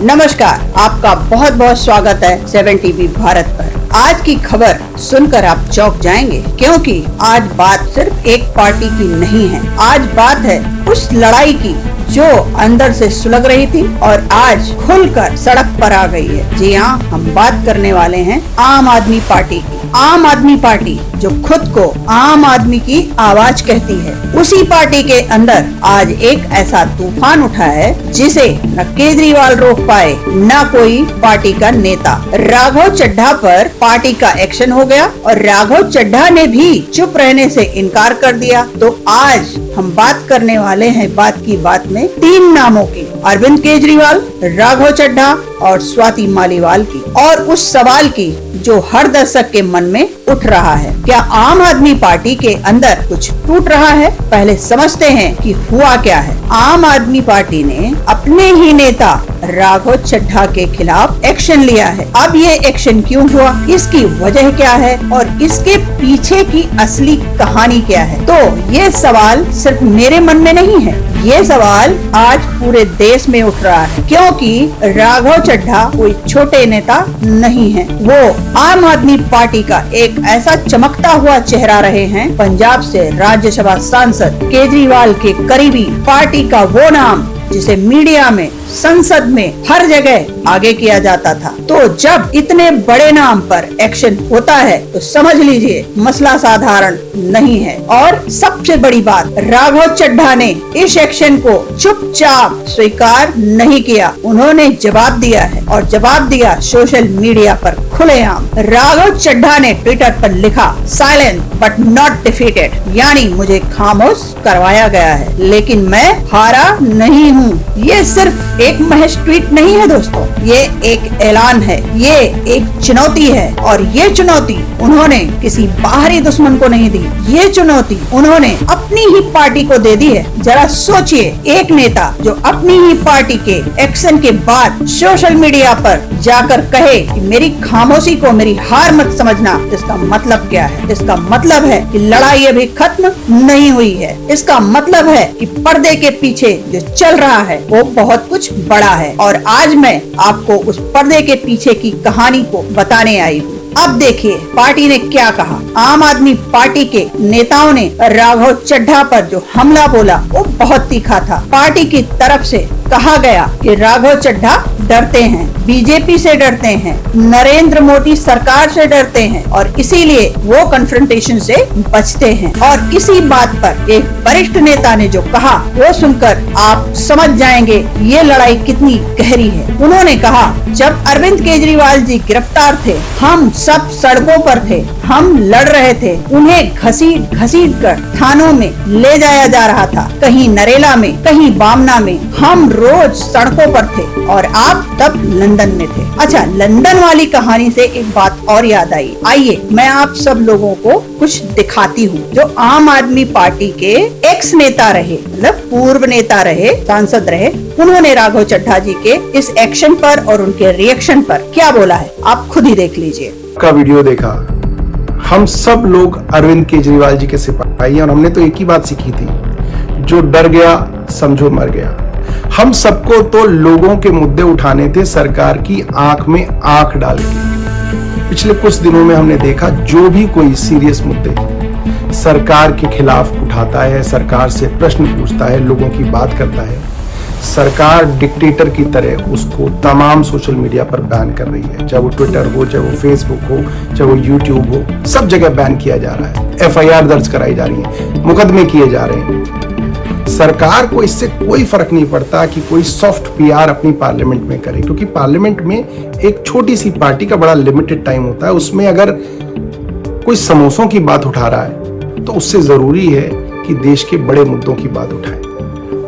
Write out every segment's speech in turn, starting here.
नमस्कार, आपका बहुत बहुत स्वागत है 7 टीवी भारत पर। आज की खबर सुनकर आप चौंक जाएंगे, क्योंकि आज बात सिर्फ एक पार्टी की नहीं है। आज बात है उस लड़ाई की जो अंदर से सुलग रही थी और आज खुलकर सड़क पर आ गई है। जी हाँ, हम बात करने वाले हैं आम आदमी पार्टी की। आम आदमी पार्टी जो खुद को आम आदमी की आवाज कहती है, उसी पार्टी के अंदर आज एक ऐसा तूफान उठा है जिसे न केजरीवाल रोक पाए न कोई पार्टी का नेता। राघव चड्ढा पर पार्टी का एक्शन हो गया और राघव चड्ढा ने भी चुप रहने से इनकार कर दिया। तो आज हम बात करने वाले हैं बात की बात में 3 नामों की, अरविंद केजरीवाल, राघव चड्ढा और स्वाति मालीवाल की, और उस सवाल की जो हर दर्शक के मन में उठ रहा है, क्या आम आदमी पार्टी के अंदर कुछ टूट रहा है? पहले समझते हैं कि हुआ क्या है। आम आदमी पार्टी ने अपने ही नेता राघव चड्ढा के खिलाफ एक्शन लिया है। अब ये एक्शन क्यों हुआ, इसकी वजह क्या है और इसके पीछे की असली कहानी क्या है? तो ये सवाल सिर्फ मेरे मन में नहीं है, ये सवाल आज पूरे देश में उठ रहा है, क्योंकि राघव चड्ढा कोई छोटे नेता नहीं है। वो आम आदमी पार्टी का एक ऐसा चमकता हुआ चेहरा रहे हैं। पंजाब से राज्यसभा सांसद, केजरीवाल के करीबी, पार्टी का वो नाम जिसे मीडिया में, संसद में, हर जगह आगे किया जाता था। तो जब इतने बड़े नाम पर एक्शन होता है तो समझ लीजिए मसला साधारण नहीं है। और सबसे बड़ी बात, राघव चड्ढा ने इस एक्शन को चुपचाप स्वीकार नहीं किया, उन्होंने जवाब दिया है और जवाब दिया सोशल मीडिया पर खुलेआम। राघव चड्ढा ने ट्विटर पर लिखा, साइलेंट बट नॉट डिफीटेड, यानी मुझे खामोश करवाया गया है लेकिन मैं हारा नहीं हूँ। ये सिर्फ एक महज ट्वीट नहीं है दोस्तों, ये एक ऐलान है, ये एक चुनौती है। और ये चुनौती उन्होंने किसी बाहरी दुश्मन को नहीं दी, ये चुनौती उन्होंने अपनी ही पार्टी को दे दी है। जरा सोचिए, एक नेता जो अपनी ही पार्टी के एक्शन के बाद सोशल मीडिया पर जाकर कहे कि मेरी खामोशी को मेरी हार मत समझना, इसका मतलब क्या है? इसका मतलब है कि लड़ाई अभी खत्म नहीं हुई है। इसका मतलब है कि पर्दे के पीछे जो चल रहा है वो बहुत कुछ बड़ा है। और आज मैं आपको उस पर्दे के पीछे की कहानी को बताने आई हूँ। अब देखिए पार्टी ने क्या कहा। आम आदमी पार्टी के नेताओं ने राघव चड्ढा पर जो हमला बोला वो बहुत तीखा था। पार्टी की तरफ से कहा गया कि राघव चड्ढा डरते हैं, बीजेपी से डरते हैं, नरेंद्र मोदी सरकार से डरते हैं और इसीलिए वो कन्फ्रंटेशन से बचते हैं। और इसी बात पर एक वरिष्ठ नेता ने जो कहा वो सुनकर आप समझ जाएंगे ये लड़ाई कितनी गहरी है। उन्होंने कहा, जब अरविंद केजरीवाल जी गिरफ्तार थे, हम सब सड़कों पर थे, हम लड़ रहे थे, उन्हें घसीट घसीट कर थानों में ले जाया जा रहा था, कहीं नरेला में, कहीं बामना में, हम रोज सड़कों पर थे और आप तब लंदन में थे। अच्छा, लंदन वाली कहानी से एक बात और याद आई। आइए मैं आप सब लोगों को कुछ दिखाती हूँ। जो आम आदमी पार्टी के एक्स नेता रहे, मतलब पूर्व नेता रहे, सांसद रहे, उन्होंने राघव चड्ढा जी के इस एक्शन पर और उनके रिएक्शन पर क्या बोला है, आप खुद ही देख लीजिए। का वीडियो देखा, हम सब लोग अरविंद केजरीवाल जी के सिपाही हैं और हमने तो एक ही बात सीखी थी, जो डर गया समझो मर गया। हम सबको तो लोगों के मुद्दे उठाने थे, सरकार की आंख में आंख डाल के। पिछले कुछ दिनों में हमने देखा, जो भी कोई सीरियस मुद्दे सरकार के खिलाफ उठाता है, सरकार से प्रश्न पूछता है, लोगों की बात करता है, सरकार डिक्टेटर की तरह उसको तमाम सोशल मीडिया पर बैन कर रही है। चाहे वो ट्विटर हो, चाहे वो फेसबुक हो, चाहे वो यूट्यूब हो, सब जगह बैन किया जा रहा है। एफआईआर दर्ज कराई जा रही है, मुकदमे किए जा रहे हैं। सरकार को इससे कोई फर्क नहीं पड़ता कि कोई सॉफ्ट पीआर अपनी पार्लियामेंट में करे, क्योंकि पार्लियामेंट में एक छोटी सी पार्टी का बड़ा लिमिटेड टाइम होता है। उसमें अगर कोई समोसों की बात उठा रहा है तो उससे जरूरी है कि देश के बड़े मुद्दों की बात उठाए।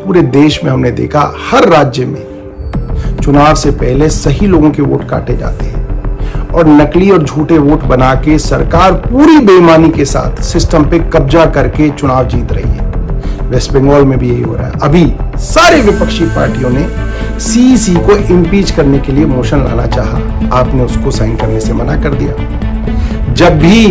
पूरे देश में हमने देखा, हर राज्य में चुनाव से पहले सही लोगों के वोट काटे जाते हैं और नकली और झूठे वोट बना के सरकार पूरी बेईमानी के साथ सिस्टम पे कब्जा करके चुनाव जीत रही है। वेस्ट बंगाल में भी यही हो रहा है। अभी सारे विपक्षी पार्टियों ने सीईसी को इम्पीच करने के लिए मोशन लाना चाहा, आपने उसको साइन करने से मना कर दिया। जब भी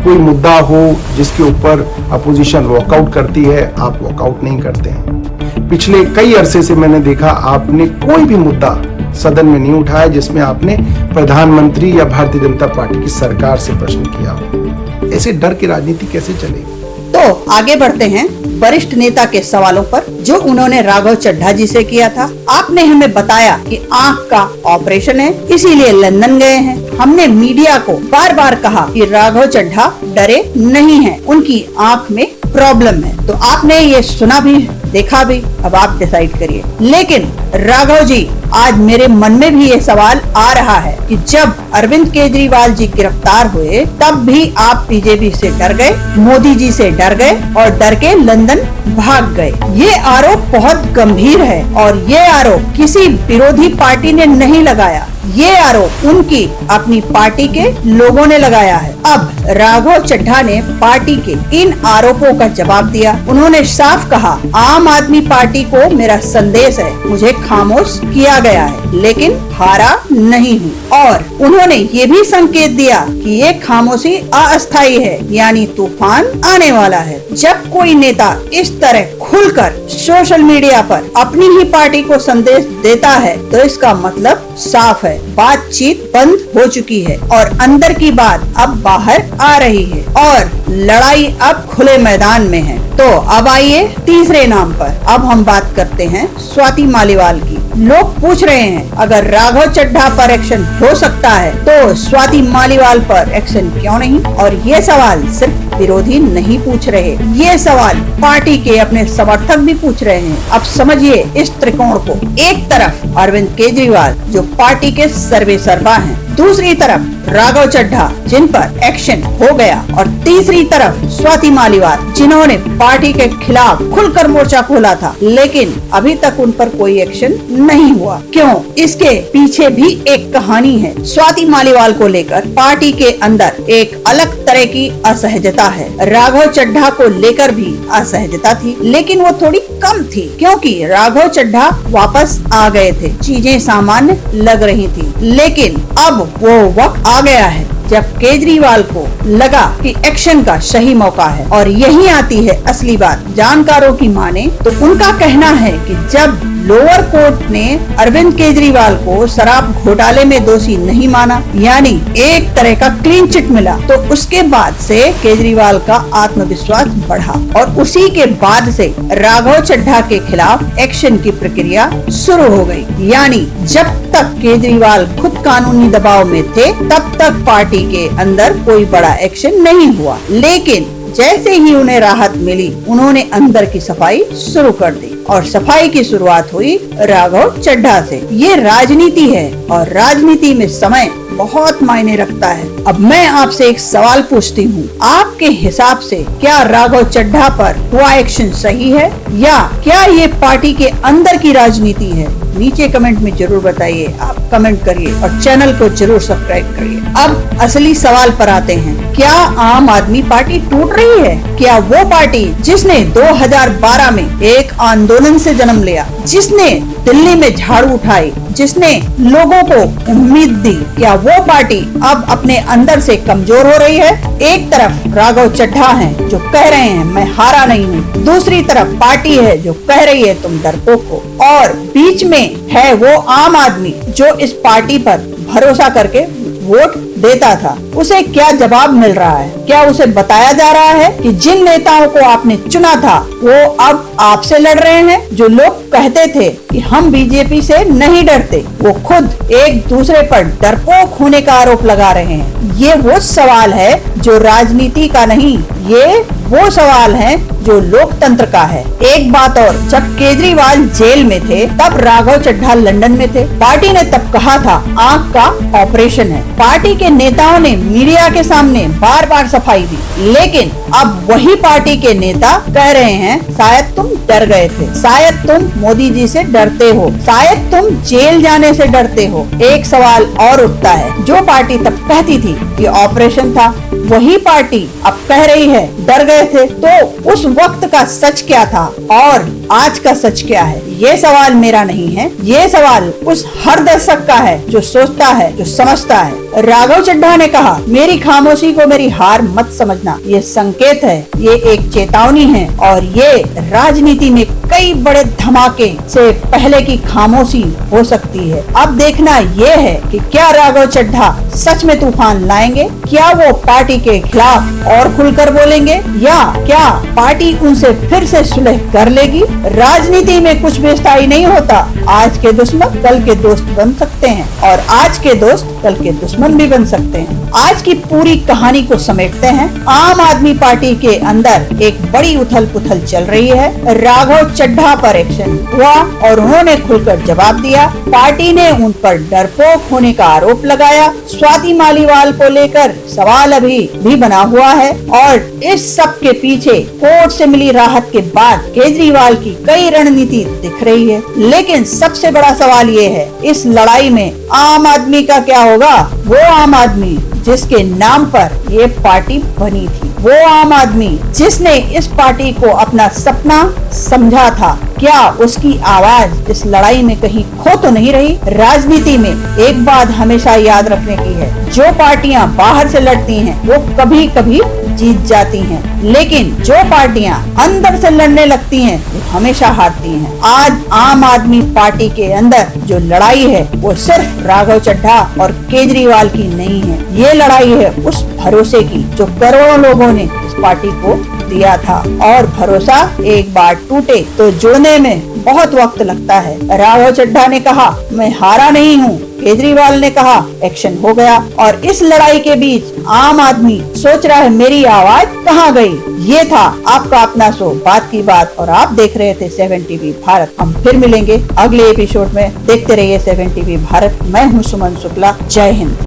कोई मुद्दा हो जिसके ऊपर अपोजिशन वॉकआउट करती है, आप वॉकआउट नहीं करते हैं। पिछले कई अरसे से मैंने देखा, आपने कोई भी मुद्दा सदन में नहीं उठाया जिसमें आपने प्रधानमंत्री या भारतीय जनता पार्टी की सरकार से प्रश्न किया हो। ऐसे डर की राजनीति कैसे चलेगी? तो आगे बढ़ते हैं वरिष्ठ नेता के सवालों पर जो उन्होंने राघव चड्ढा जी से किया था। आपने हमें बताया कि आंख का ऑपरेशन है, इसीलिए लंदन गए हैं। हमने मीडिया को बार बार कहा कि राघव चड्ढा डरे नहीं हैं, उनकी आंख में प्रॉब्लम है। तो आपने ये सुना भी देखा भी, अब आप डिसाइड करिए। लेकिन राघव जी, आज मेरे मन में भी ये सवाल आ रहा है कि जब अरविंद केजरीवाल जी गिरफ्तार हुए तब भी आप बीजेपी से डर गए, मोदी जी से डर गए और डर के लंदन भाग गए। ये आरोप बहुत गंभीर है और ये आरोप किसी विरोधी पार्टी ने नहीं लगाया, ये आरोप उनकी अपनी पार्टी के लोगों ने लगाया है। अब राघव चड्ढा ने पार्टी के इन आरोपों का जवाब दिया। उन्होंने साफ कहा, आम आदमी पार्टी को मेरा संदेश है, मुझे खामोश किया गया है लेकिन हारा नहीं हूँ। और उन्होंने ये भी संकेत दिया कि ये खामोशी अस्थायी है, यानी तूफान आने वाला है। जब कोई नेता इस तरह खुलकर सोशल मीडिया पर अपनी ही पार्टी को संदेश देता है तो इसका मतलब साफ है, बातचीत बंद हो चुकी है और अंदर की बात अब बाहर आ रही है और लड़ाई अब खुले मैदान में है। तो अब आइए तीसरे नाम पर। अब हम बात करते हैं स्वाति मालीवाल की। लोग पूछ रहे हैं अगर राघव चड्ढा पर एक्शन हो सकता है तो स्वाति मालीवाल पर एक्शन क्यों नहीं? और ये सवाल सिर्फ विरोधी नहीं पूछ रहे, ये सवाल पार्टी के अपने समर्थक भी पूछ रहे हैं। अब समझिए इस त्रिकोण को, एक तरफ अरविंद केजरीवाल जो पार्टी के सर्वे सर्वा हैं, दूसरी तरफ राघव चड्ढा जिन पर एक्शन हो गया और तीसरी तरफ स्वाति मालीवाल जिन्होंने पार्टी के खिलाफ खुलकर मोर्चा खोला था लेकिन अभी तक उन पर कोई एक्शन नहीं हुआ। क्यों? इसके पीछे भी एक कहानी है। स्वाति मालीवाल को लेकर पार्टी के अंदर एक अलग तरह की असहजता है। राघव चड्ढा को लेकर भी असहजता थी लेकिन वो थोड़ी कम थी क्योंकि राघव चड्ढा वापस आ गए थे, चीजें सामान्य लग रही थी। लेकिन अब वो वक्त आ गया है जब केजरीवाल को लगा कि एक्शन का सही मौका है और यही आती है असली बात। जानकारों की माने तो उनका कहना है कि जब लोअर कोर्ट ने अरविंद केजरीवाल को शराब घोटाले में दोषी नहीं माना, यानी एक तरह का क्लीन चिट मिला, तो उसके बाद से केजरीवाल का आत्मविश्वास बढ़ा और उसी के बाद से राघव चड्ढा के खिलाफ एक्शन की प्रक्रिया शुरू हो गई। यानी जब तक केजरीवाल खुद कानूनी दबाव में थे तब तक पार्टी के अंदर कोई बड़ा एक्शन नहीं हुआ, लेकिन जैसे ही उन्हें राहत मिली उन्होंने अंदर की सफाई शुरू कर दी और सफाई की शुरुआत हुई राघव चड्ढा से। ये राजनीति है और राजनीति में समय बहुत मायने रखता है। अब मैं आपसे एक सवाल पूछती हूँ, आपके हिसाब से क्या राघव चड्ढा पर हुआ एक्शन सही है या क्या ये पार्टी के अंदर की राजनीति है? नीचे कमेंट में जरूर बताइए। आप कमेंट करिए और चैनल को जरूर सब्सक्राइब करिए। अब असली सवाल पर आते हैं, क्या आम आदमी पार्टी टूट रही है? क्या वो पार्टी जिसने 2012 में एक आंदोलन से जन्म लिया, जिसने दिल्ली में झाड़ू उठाई, जिसने लोगों को उम्मीद दी, क्या वो पार्टी अब अपने अंदर से कमजोर हो रही है? एक तरफ राघव चड्ढा हैं जो कह रहे हैं मैं हारा नहीं हूँ, दूसरी तरफ पार्टी है जो कह रही है तुम डरपोक हो, और बीच में है वो आम आदमी जो इस पार्टी पर भरोसा करके वोट देता था। उसे क्या जवाब मिल रहा है? क्या उसे बताया जा रहा है कि जिन नेताओं को आपने चुना था वो अब आपसे लड़ रहे हैं? जो लोग कहते थे कि हम बीजेपी से नहीं डरते, वो खुद एक दूसरे पर डरपोक होने का आरोप लगा रहे हैं। ये वो सवाल है जो राजनीति का नहीं, ये वो सवाल है जो लोकतंत्र का है। एक बात और, जब केजरीवाल जेल में थे तब राघव चड्ढा लंदन में थे। पार्टी ने तब कहा था आंख का ऑपरेशन है। पार्टी के नेताओं ने मीडिया के सामने बार बार सफाई दी, लेकिन अब वही पार्टी के नेता कह रहे हैं शायद तुम डर गए थे, शायद तुम मोदी जी से डरते हो, शायद तुम जेल जाने से डरते हो। एक सवाल और उठता है, जो पार्टी तब कहती थी कि ऑपरेशन था, वही पार्टी अब कह रही है डर गए थे। तो उस वक्त का सच क्या था और आज का सच क्या है? ये सवाल मेरा नहीं है, ये सवाल उस हर दर्शक का है जो सोचता है, जो समझता है। राघव चड्ढा ने कहा, मेरी खामोशी को मेरी हार मत समझना, ये संकेत है, ये एक चेतावनी है और ये राजनीति में कई बड़े धमाके से पहले की खामोशी हो सकती है। अब देखना ये है कि क्या राघव चड्ढा सच में तूफान लाएंगे, क्या वो पार्टी के खिलाफ और खुलकर बोलेंगे या क्या पार्टी उनसे फिर से सुलह कर लेगी। राजनीति में कुछ भी स्थायी नहीं होता, आज के दुश्मन कल के दोस्त बन सकते हैं और आज के दोस्त कल के दुश्मन भी बन सकते हैं। आज की पूरी कहानी को समेटते हैं। आम आदमी पार्टी के अंदर एक बड़ी उथल पुथल चल रही है। राघव चड्ढा पर एक्शन हुआ और उन्होंने खुलकर जवाब दिया। पार्टी ने उन पर डरपोक होने का आरोप लगाया। स्वाति मालीवाल को लेकर सवाल अभी भी बना हुआ है और इस सब के पीछे कोर्ट से मिली राहत के बाद केजरीवाल की कई रणनीति दिख रही है। लेकिन सबसे बड़ा सवाल ये है, इस लड़ाई में आम आदमी का क्या होगा? वो आम आदमी जिसके नाम पर ये पार्टी बनी थी, वो आम आदमी जिसने इस पार्टी को अपना सपना समझा था, क्या उसकी आवाज इस लड़ाई में कहीं खो तो नहीं रही? राजनीति में एक बात हमेशा याद रखने की है, जो पार्टियां बाहर से लड़ती हैं वो कभी कभी जीत जाती हैं, लेकिन जो पार्टियां अंदर से लड़ने लगती हैं वो हमेशा हारती हैं। आज आम आदमी पार्टी के अंदर जो लड़ाई है वो सिर्फ राघव चड्ढा और केजरीवाल की नहीं है, ये लड़ाई है उस भरोसे की जो करोड़ों लोगों ने इस पार्टी को दिया था और भरोसा एक बार टूटे तो जुड़ने में बहुत वक्त लगता है। राघव चड्ढा ने कहा, मैं हारा नहीं हूँ, केजरीवाल ने कहा एक्शन हो गया और इस लड़ाई के बीच आम आदमी सोच रहा है मेरी आवाज कहाँ गई। ये था आपका अपना शो बात की बात और आप देख रहे थे 7 टीवी भारत। हम फिर मिलेंगे अगले एपिसोड में। देखते रहिए 7 टीवी भारत। मैं हूँ सुमन शुक्ला। जय हिंद।